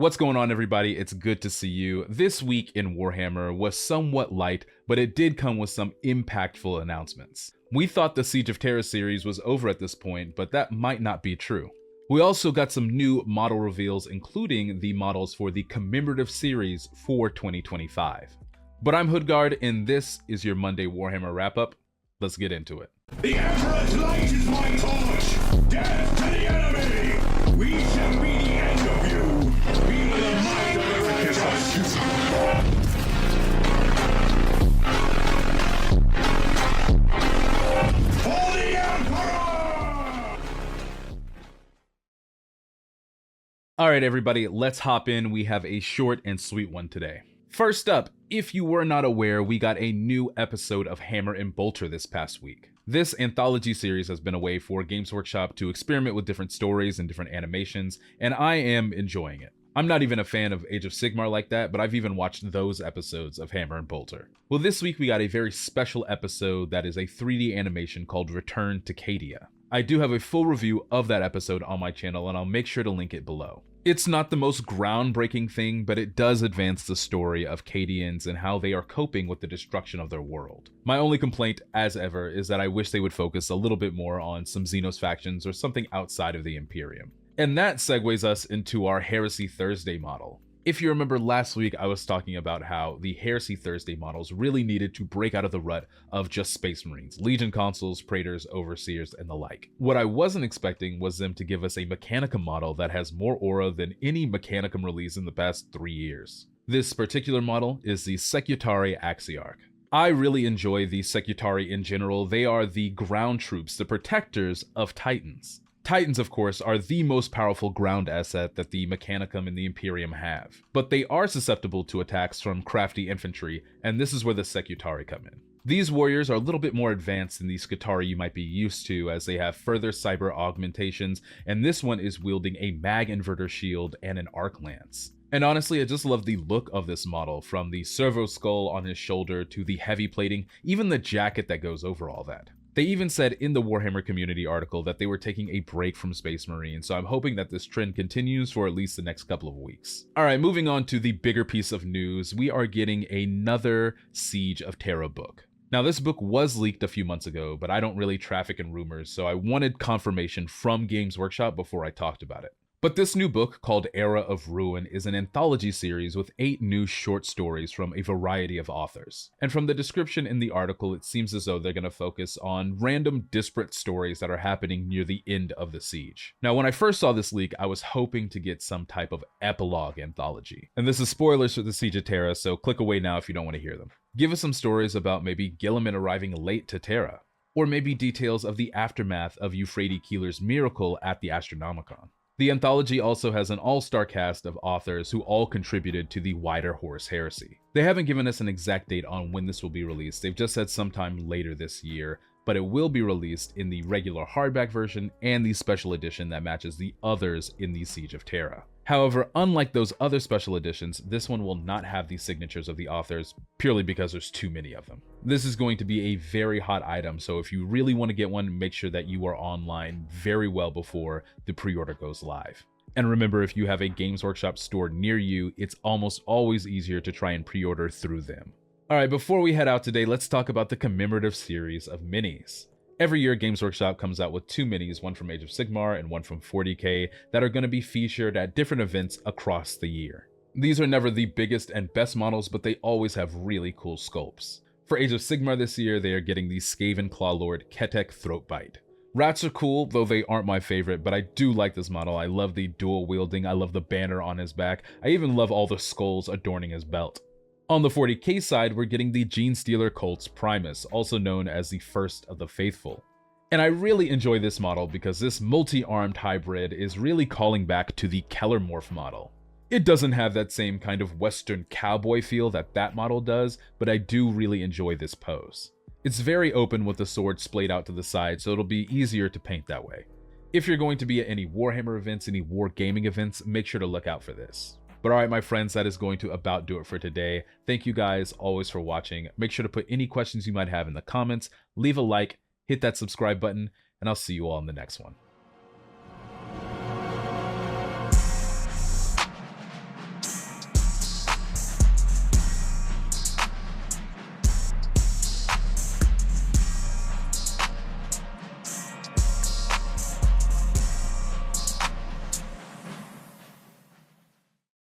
What's going on, everybody? It's good to see you. This week in Warhammer was somewhat light, but it did come with some impactful announcements. We thought the Siege of Terra series was over at this point, but that might not be true. We also got some new model reveals, including the models for the Commemorative series for 2025. But I'm HoodGuard, and this is your Monday Warhammer wrap-up. Let's get into it. The Emperor's light is my torch! Death to the enemy! We shall be the end of you! Feel the might of the righteous! For the Emperor! Alright everybody, let's hop in. We have a short and sweet one today. First up, if you were not aware, we got a new episode of Hammer and Bolter this past week. This anthology series has been a way for Games Workshop to experiment with different stories and different animations, and I am enjoying it. I'm not even a fan of Age of Sigmar like that, but I've even watched those episodes of Hammer and Bolter. Well, this week we got a very special episode that is a 3D animation called Return to Cadia. I do have a full review of that episode on my channel, and I'll make sure to link it below. It's not the most groundbreaking thing, but it does advance the story of Cadians and how they are coping with the destruction of their world. My only complaint, as ever, is that I wish they would focus a little bit more on some Xenos factions or something outside of the Imperium. And that segues us into our Heresy Thursday model. If you remember last week, I was talking about how the Heresy Thursday models really needed to break out of the rut of just Space Marines, Legion Consuls, Praetors, Overseers, and the like. What I wasn't expecting was them to give us a Mechanicum model that has more aura than any Mechanicum release in the past 3 years. This particular model is the Secutarii Axiarch. I really enjoy the Secutarii in general. They are the ground troops, the protectors of Titans. Titans, of course, are the most powerful ground asset that the Mechanicum and the Imperium have, but they are susceptible to attacks from crafty infantry, and this is where the Secutarii come in. These warriors are a little bit more advanced than the Scutarii you might be used to, as they have further cyber augmentations, and this one is wielding a mag inverter shield and an arc lance. And honestly, I just love the look of this model, from the servo skull on his shoulder to the heavy plating, even the jacket that goes over all that. They even said in the Warhammer community article that they were taking a break from Space Marine, so I'm hoping that this trend continues for at least the next couple of weeks. Alright, moving on to the bigger piece of news, we are getting another Siege of Terra book. Now, this book was leaked a few months ago, but I don't really traffic in rumors, so I wanted confirmation from Games Workshop before I talked about it. But this new book, called Era of Ruin, is an anthology series with 8 new short stories from a variety of authors. And from the description in the article, it seems as though they're going to focus on random disparate stories that are happening near the end of the siege. Now, when I first saw this leak, I was hoping to get some type of epilogue anthology. And this is spoilers for the Siege of Terra, so click away now if you don't want to hear them. Give us some stories about maybe Guilliman arriving late to Terra, or maybe details of the aftermath of Euphrates Keeler's miracle at the Astronomicon. The anthology also has an all-star cast of authors who all contributed to the wider Horus Heresy. They haven't given us an exact date on when this will be released, they've just said sometime later this year, but it will be released in the regular hardback version and the special edition that matches the others in the Siege of Terra. However, unlike those other special editions, this one will not have the signatures of the authors, purely because there's too many of them. This is going to be a very hot item, so if you really want to get one, make sure that you are online very well before the pre-order goes live. And remember, if you have a Games Workshop store near you, it's almost always easier to try and pre-order through them. Alright, before we head out today, let's talk about the commemorative series of minis. Every year, Games Workshop comes out with 2 minis, one from Age of Sigmar and one from 40k, that are going to be featured at different events across the year. These are never the biggest and best models, but they always have really cool sculpts. For Age of Sigmar this year, they are getting the Skaven Clawlord Ketek Throatbite. Rats are cool, though they aren't my favorite, but I do like this model. I love the dual wielding, I love the banner on his back, I even love all the skulls adorning his belt. On the 40k side, we're getting the Genestealer Cult's Primus, also known as the First of the Faithful. And I really enjoy this model because this multi-armed hybrid is really calling back to the Kellermorph model. It doesn't have that same kind of Western cowboy feel that model does, but I do really enjoy this pose. It's very open with the sword splayed out to the side, so it'll be easier to paint that way. If you're going to be at any Warhammer events, any wargaming events, make sure to look out for this. But alright my friends, that is going to about do it for today. Thank you guys always for watching. Make sure to put any questions you might have in the comments, leave a like, hit that subscribe button, and I'll see you all in the next one.